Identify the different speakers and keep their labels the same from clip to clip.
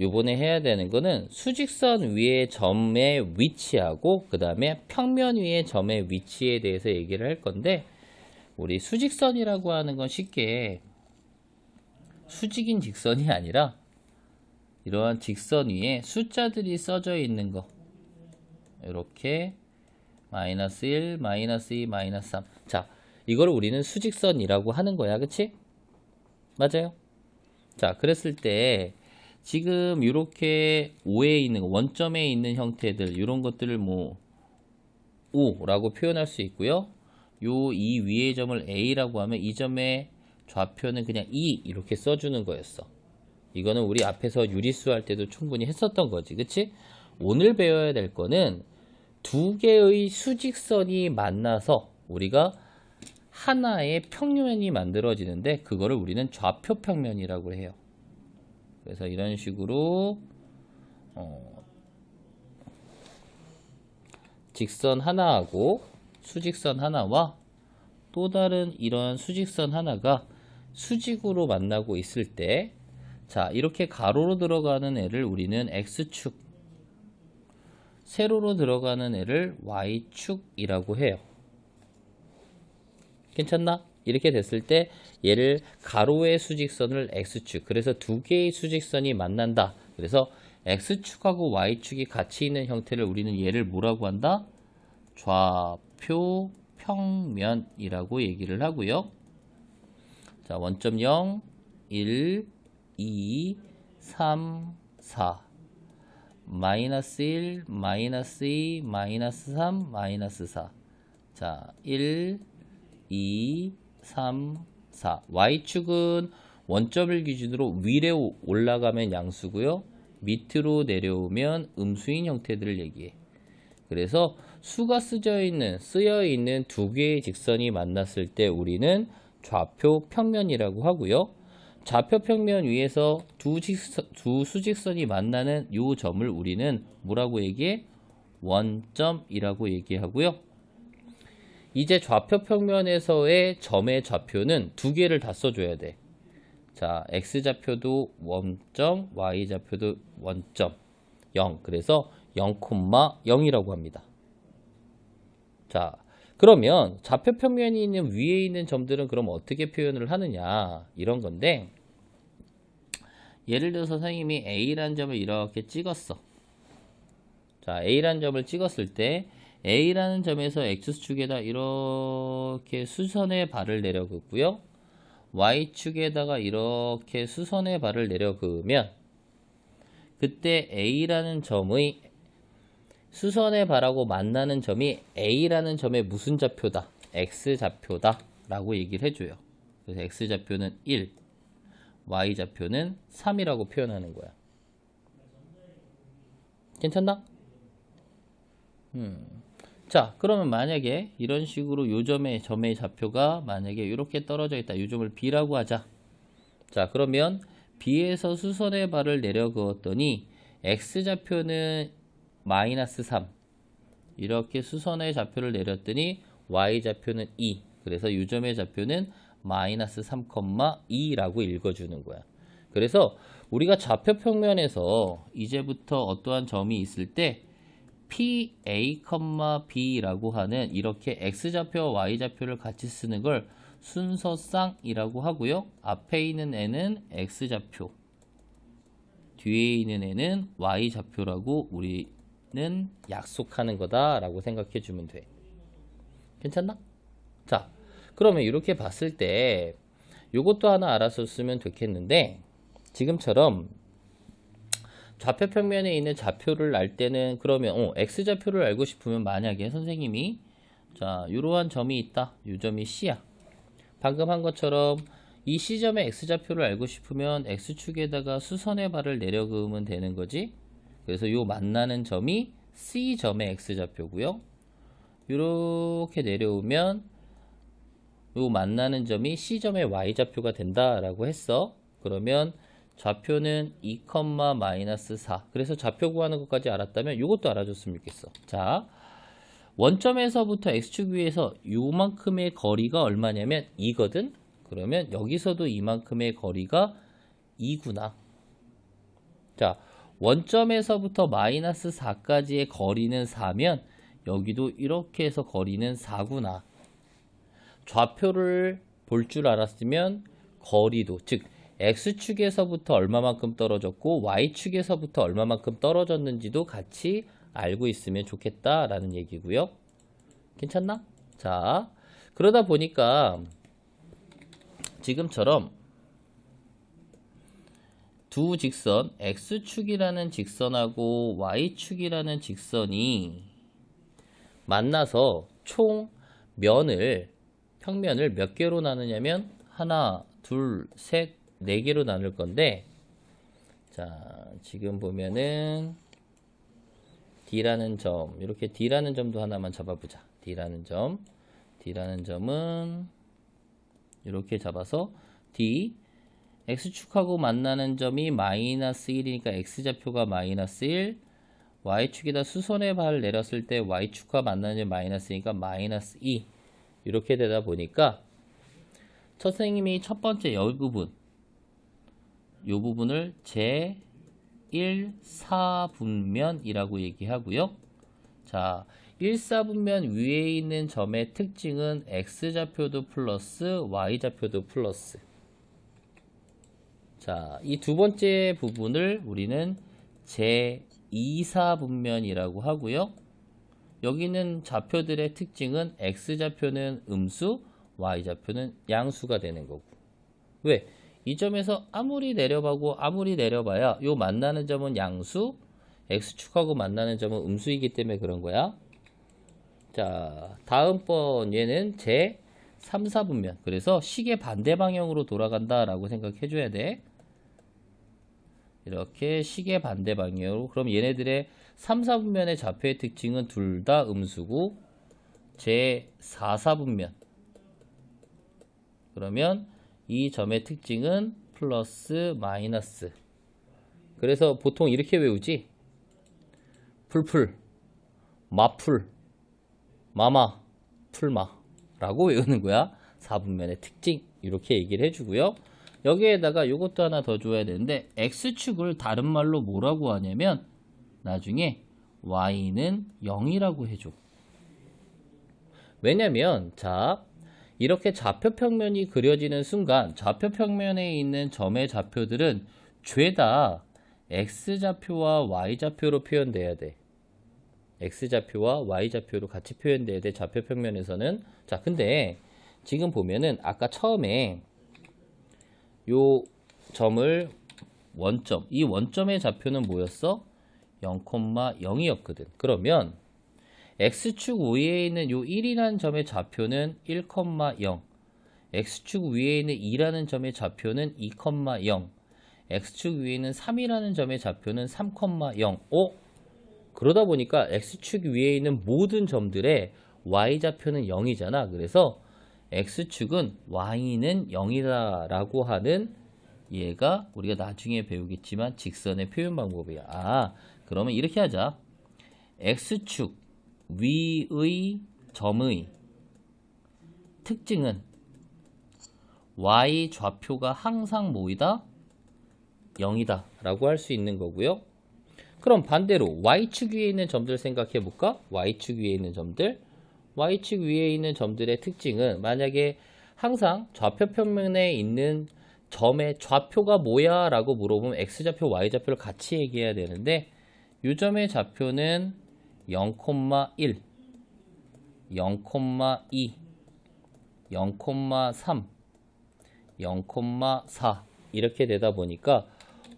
Speaker 1: 요번에 해야 되는 거는 수직선 위의 점의 위치하고 그 다음에 평면 위의 점의 위치에 대해서 얘기를 할 건데, 우리 수직선이라고 하는 건 쉽게 수직인 직선이 아니라 이러한 직선 위에 숫자들이 써져 있는 거, 이렇게 마이너스 1, 마이너스 2, 마이너스 3. 자, 이걸 우리는 수직선이라고 하는 거야. 그치? 맞아요? 자, 그랬을 때 지금 이렇게 O에 있는 원점에 있는 형태들, 이런 것들을 뭐 O라고 표현할 수 있고요. 요 이 위의 점을 A라고 하면 이 점의 좌표는 그냥 E 이렇게 써주는 거였어. 이거는 우리 앞에서 유리수 할 때도 충분히 했었던 거지. 그치? 오늘 배워야 될 거는 두 개의 수직선이 만나서 우리가 하나의 평면이 만들어지는데, 그거를 우리는 좌표 평면이라고 해요. 그래서 이런 식으로 직선 하나하고 수직선 하나와 또 다른 이런 수직선 하나가 수직으로 만나고 있을 때, 자, 이렇게 가로로 들어가는 애를 우리는 X축, 세로로 들어가는 애를 Y축이라고 해요. 괜찮나? 이렇게 됐을 때 얘를 가로의 수직선을 X축, 그래서 두 개의 수직선이 만난다. 그래서 X축하고 Y축이 같이 있는 형태를 우리는 얘를 뭐라고 한다? 좌표 평면이라고 얘기를 하고요. 자, 원점 0, 1, 2, 3, 4, 마이너스 1, 마이너스 2, 마이너스 3, 마이너스 4. 자, 1, 2, 3, 4. Y축은 원점을 기준으로 위로 올라가면 양수고요. 밑으로 내려오면 음수인 형태들을 얘기해. 그래서 수가 쓰여 있는 두 개의 직선이 만났을 때 우리는 좌표 평면이라고 하고요. 좌표 평면 위에서 두 수직선이 만나는 이 점을 우리는 뭐라고 얘기해? 원점이라고 얘기하고요. 이제 좌표 평면에서의 점의 좌표는 두 개를 다 써줘야 돼. 자, X좌표도 원점, Y좌표도 원점 0. 그래서 0,0이라고 합니다. 자, 그러면 좌표 평면이 있는 위에 있는 점들은 그럼 어떻게 표현을 하느냐, 이런 건데, 예를 들어서 선생님이 A라는 점을 이렇게 찍었어. 자, A라는 점을 찍었을 때 A라는 점에서 X축에다 이렇게 수선의 발을 내려긋고요. Y축에다가 이렇게 수선의 발을 내려그으면 그때 A라는 점의 수선의 발하고 만나는 점이 A라는 점의 무슨 좌표다? X좌표다 라고 얘기를 해줘요. 그래서 X좌표는 1, Y좌표는 3이라고 표현하는 거야. 괜찮나? 자, 그러면 만약에 이런 식으로 요 점의 좌표가 만약에 이렇게 떨어져 있다. 요 점을 B라고 하자. 자, 그러면 B에서 수선의 발을 내려 그었더니 X좌표는 마이너스 3. 이렇게 수선의 좌표를 내렸더니 Y좌표는 2. 그래서 요 점의 좌표는 마이너스 3,2라고 읽어주는 거야. 그래서 우리가 좌표 평면에서 이제부터 어떠한 점이 있을 때 PA, B라고 하는 이렇게 X좌표와 Y좌표를 같이 쓰는 걸 순서쌍이라고 하고요. 앞에 있는 애는 X좌표, 뒤에 있는 애는 Y좌표라고 우리는 약속하는 거다라고 생각해 주면 돼. 괜찮나? 자, 그러면 이렇게 봤을 때 요것도 하나 알아줬으면 좋겠는데, 지금처럼 좌표 평면에 있는 좌표를 알 때는 그러면 X좌표를 알고 싶으면 만약에 선생님이 자, 이러한 점이 있다. 이 점이 C야. 방금 한 것처럼 이 C점의 X좌표를 알고 싶으면 X축에다가 수선의 발을 내려 그으면 되는 거지. 그래서 요 만나는 점이 C점의 X좌표고요. 이렇게 내려오면 요 만나는 점이 C점의 Y좌표가 된다라고 했어. 그러면 좌표는 2, 마이너스 4. 그래서 좌표 구하는 것까지 알았다면 이것도 알아줬으면 좋겠어. 자, 원점에서부터 X축 위에서 요만큼의 거리가 얼마냐면 2거든. 그러면 여기서도 이만큼의 거리가 2구나. 자, 원점에서부터 마이너스 4까지의 거리는 4면 여기도 이렇게 해서 거리는 4구나. 좌표를 볼 줄 알았으면 거리도, 즉 X축에서부터 얼마만큼 떨어졌고 Y축에서부터 얼마만큼 떨어졌는지도 같이 알고 있으면 좋겠다라는 얘기고요. 괜찮나? 자, 그러다 보니까 지금처럼 두 직선 X축이라는 직선하고 Y축이라는 직선이 만나서 총 평면을 몇 개로 나누냐면 하나, 둘, 셋, 네 개로 나눌 건데, 자, 지금 보면은 D라는 점, 이렇게 D라는 점도 하나만 잡아보자. D라는 점은 이렇게 잡아서 D, X축하고 만나는 점이 마이너스 1이니까 X좌표가 마이너스 1, Y축에다 수선의 발을 내렸을 때 Y축과 만나는 점이 마이너스니까 마이너스 2. 이렇게 되다 보니까 선생님이 첫 번째 이 부분을 제1사분면이라고 얘기하고요. 자, 1사분면 위에 있는 점의 특징은 X좌표도 플러스 Y좌표도 플러스. 자, 이 두 번째 부분을 우리는 제2사분면이라고 하고요. 여기는 좌표들의 특징은 X좌표는 음수, Y좌표는 양수가 되는 거고. 왜? 이 점에서 아무리 내려봐야 요 만나는 점은 양수, X축하고 만나는 점은 음수이기 때문에 그런 거야. 자, 다음번 얘는 제3, 4분면. 그래서 시계 반대 방향으로 돌아간다라고 생각해 줘야 돼. 이렇게 시계 반대 방향으로. 그럼 얘네들의 3, 4분면의 좌표의 특징은 둘 다 음수고, 제4, 4분면. 그러면 이 점의 특징은 플러스 마이너스. 그래서 보통 이렇게 외우지. 풀풀, 마풀, 마마, 풀마 라고 외우는 거야. 4분면의 특징 이렇게 얘기를 해주고요. 여기에다가 이것도 하나 더 줘야 되는데, X축을 다른 말로 뭐라고 하냐면 나중에 Y는 0이라고 해줘. 왜냐면 자, 이렇게 좌표평면이 그려지는 순간 좌표평면에 있는 점의 좌표들은 죄다 X좌표와 Y좌표로 표현돼야 돼. X좌표와 Y좌표로 같이 표현돼야 돼, 좌표평면에서는. 자, 근데 지금 보면은 아까 처음에 요 점을 원점, 이 원점의 좌표는 뭐였어? 0,0이었거든. 그러면 X축 위에 있는 요 1이라는 점의 좌표는 1,0, X축 위에 있는 2라는 점의 좌표는 2,0, X축 위에 있는 3이라는 점의 좌표는 3,0. 그러다 보니까 X축 위에 있는 모든 점들의 Y좌표는 0이잖아. 그래서 X축은 Y는 0이다 라고 하는, 얘가 우리가 나중에 배우겠지만 직선의 표현 방법이야. 아, 그러면 이렇게 하자. X축 위의 점의 특징은 Y 좌표가 항상 뭐이다? 0이다 라고 할 수 있는 거고요. 그럼 반대로 Y축 위에 있는 점들 생각해 볼까? Y축 위에 있는 점들, Y축 위에 있는 점들의 특징은 만약에 항상 좌표평면에 있는 점의 좌표가 뭐야? 라고 물어보면 X좌표, Y좌표를 같이 얘기해야 되는데, 이 점의 좌표는 0,1, 0,2, 0,3, 0,4 이렇게 되다 보니까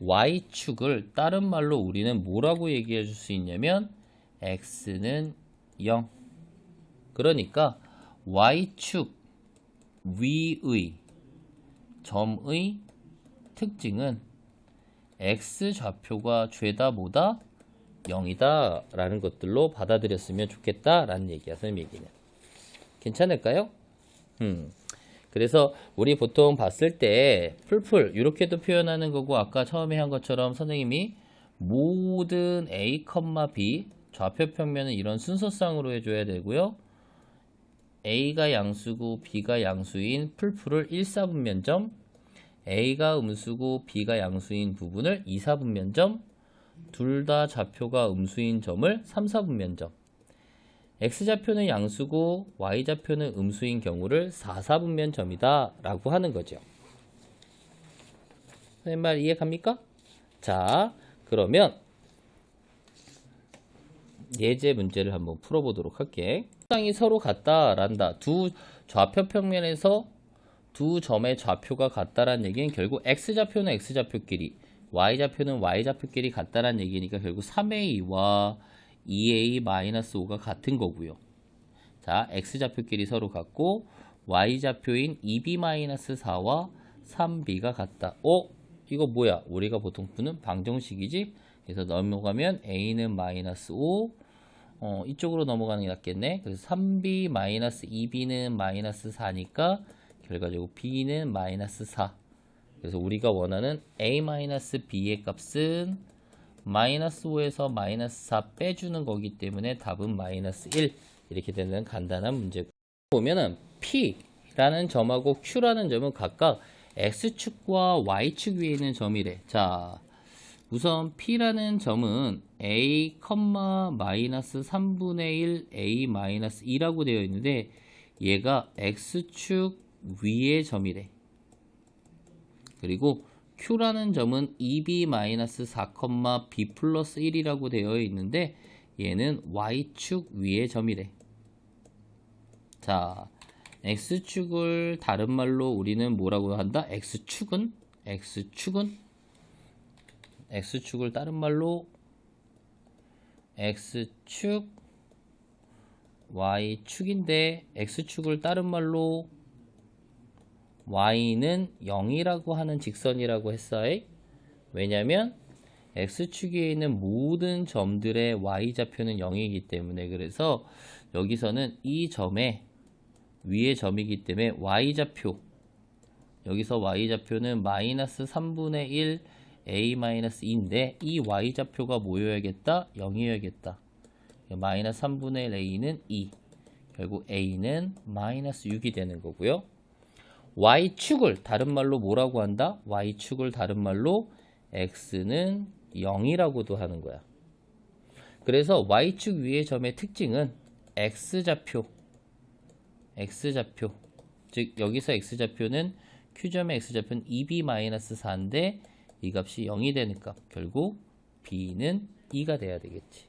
Speaker 1: Y축을 다른 말로 우리는 뭐라고 얘기해 줄 수 있냐면 X는 0. 그러니까 Y축 위의 점의 특징은 X좌표가 죄다 뭐다? 0이다 라는 것들로 받아들였으면 좋겠다 라는 얘기야, 선생님 얘기는. 괜찮을까요? 그래서 우리 보통 봤을 때 풀풀 이렇게도 표현하는 거고, 아까 처음에 한 것처럼 선생님이 모든 A, B 좌표평면은 이런 순서상으로 해줘야 되고요. A가 양수고 B가 양수인 풀풀을 1사분면점, A가 음수고 B가 양수인 부분을 2사분면점, 둘 다 좌표가 음수인 점을 3, 4분면점. x좌표는 양수고 y좌표는 음수인 경우를 4, 4분면점이다 라고 하는 거죠. 선생님 말 이해 갑니까? 자, 그러면 예제 문제를 한번 풀어보도록 할게. 상이 서로 같다란다. 두 좌표 평면에서 두 점의 좌표가 같다란 얘기는 결국 x좌표는 x좌표끼리, y좌표는 y좌표끼리 같다란 얘기니까 결국 3a와 2a-5가 같은 거고요. 자, x좌표끼리 서로 같고 y좌표인 2b-4와 3b가 같다. 이거 뭐야? 우리가 보통 푸는 방정식이지? 그래서 넘어가면 a는 -5, 이쪽으로 넘어가는 게 낫겠네. 그래서 3b-2b는 -4니까 결과적으로 b는 -4. 그래서 우리가 원하는 a-b의 값은 -5에서 -4 빼주는 거기 때문에 답은 -1 이렇게 되는 간단한 문제고, 보면은 P라는 점하고 Q라는 점은 각각 X축과 Y축 위에 있는 점이래. 자, 우선 P라는 점은 A, -3분의 1 A-2라고 되어 있는데 얘가 X축 위의 점이래. 그리고 Q라는 점은 2b-4, b 플러스 1이라고 되어 있는데 얘는 Y축 위의 점이래. 자, X축을 다른 말로 우리는 뭐라고 한다? X축을 다른 말로 X축, Y축인데 X축을 다른 말로 Y는 0이라고 하는 직선이라고 했어요. 왜냐면 X축에 있는 모든 점들의 Y좌표는 0이기 때문에, 그래서 여기서는 이 점의 위의 점이기 때문에 Y좌표, 여기서 Y좌표는 -3분의 1 A-2인데 이 Y좌표가 뭐여야겠다? 0이어야겠다. -3분의 1 A는 2. 결국 A는 -6이 되는 거고요. Y축을 다른 말로 뭐라고 한다? Y축을 다른 말로 X는 0이라고도 하는 거야. 그래서 Y축 위의 점의 특징은 X좌표. 즉 여기서 X좌표는 Q점의 X좌표는 2b-4인데 이 값이 0이 되는 값. 결국 B는 2가 돼야 되겠지.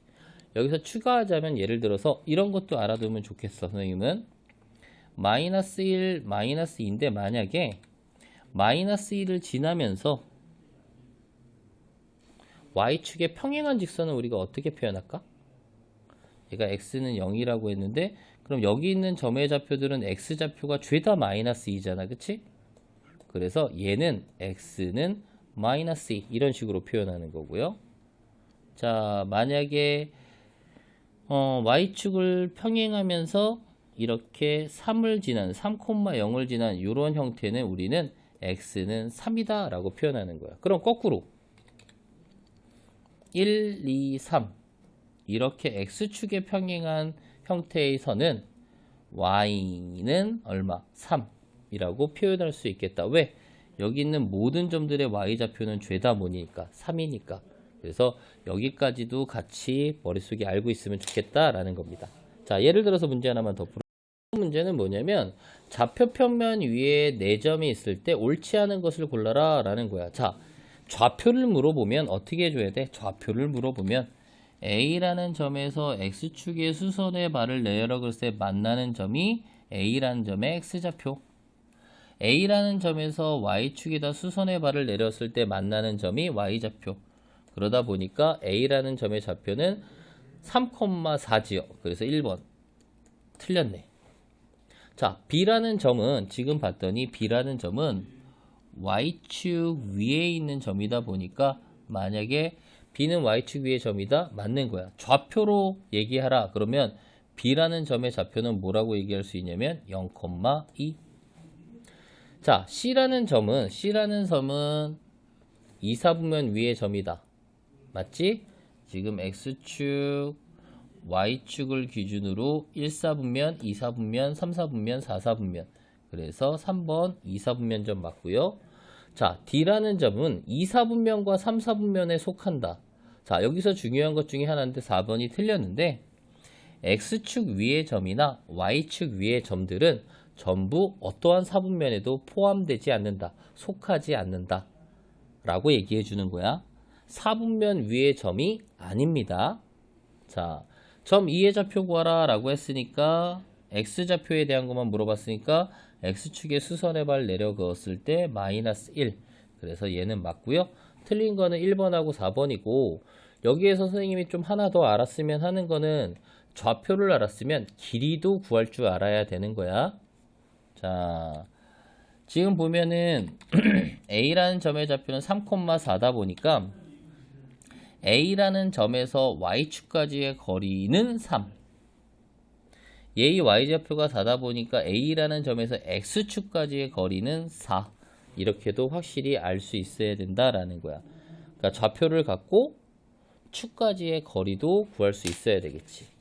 Speaker 1: 여기서 추가하자면 예를 들어서 이런 것도 알아두면 좋겠어. 선생님은 -1, -2인데 만약에 -1을 지나면서 Y축의 평행한 직선을 우리가 어떻게 표현할까? 얘가 X는 0이라고 했는데 그럼 여기 있는 점의 좌표들은 X좌표가 죄다 -2잖아. 그치? 그래서 얘는 X는 -2 이런 식으로 표현하는 거고요. 자, 만약에 Y축을 평행하면서 이렇게 3을 지난 3,0을 지난 이런 형태는 우리는 X는 3이다 라고 표현하는 거야. 그럼 거꾸로 1, 2, 3 이렇게 X축에 평행한 형태의 선은 Y는 얼마? 3이라고 표현할 수 있겠다. 왜? 여기 있는 모든 점들의 Y좌표는 죄다 뭐니까? 3이니까. 그래서 여기까지도 같이 머릿속에 알고 있으면 좋겠다라는 겁니다. 자, 예를 들어서 문제 하나만 더 풀어. 문제는 뭐냐면 좌표 평면 위에 4점이 있을 때 옳지 않은 것을 골라라 라는 거야. 자, 좌표를 물어보면 어떻게 해줘야 돼? 좌표를 물어보면 A라는 점에서 X축의 수선의 발을 내려라 그랬을 때 만나는 점이 A라는 점의 X좌표, A라는 점에서 Y축에다 수선의 발을 내렸을 때 만나는 점이 Y좌표. 그러다 보니까 A라는 점의 좌표는 3,4지요. 그래서 1번 틀렸네. 자, B라는 점은 지금 봤더니 B라는 점은 Y축 위에 있는 점이다 보니까 만약에 B는 Y축 위의 점이다 맞는 거야. 좌표로 얘기하라 그러면 B라는 점의 좌표는 뭐라고 얘기할 수 있냐면 0,2. 자, C라는 점은 2, 4분면 위의 점이다. 맞지? 지금 X축, Y축을 기준으로 1, 4분면, 2, 4분면, 3, 4분면, 4, 4분면. 그래서 3번 2, 4분면 점 맞고요. 자, D라는 점은 2, 4분면과 3, 4분면에 속한다. 자, 여기서 중요한 것 중에 하나인데 4번이 틀렸는데 x축 위의 점이나 y축 위의 점들은 전부 어떠한 사분면에도 포함되지 않는다. 속하지 않는다. 라고 얘기해 주는 거야. 사분면 위의 점이 아닙니다. 자, 점 2의 좌표 구하라 라고 했으니까 x좌표에 대한 것만 물어봤으니까 x축의 수선의 발 내려 그었을 때 마이너스 1. 그래서 얘는 맞고요. 틀린 거는 1번하고 4번이고 여기에서 선생님이 좀 하나 더 알았으면 하는 거는 좌표를 알았으면 길이도 구할 줄 알아야 되는 거야. 자, 지금 보면은 A라는 점의 좌표는 3,4다 보니까 A라는 점에서 Y축까지의 거리는 3. 얘의 Y좌표가 4다 보니까 A라는 점에서 X축까지의 거리는 4. 이렇게도 확실히 알 수 있어야 된다라는 거야. 그러니까 좌표를 갖고 축까지의 거리도 구할 수 있어야 되겠지.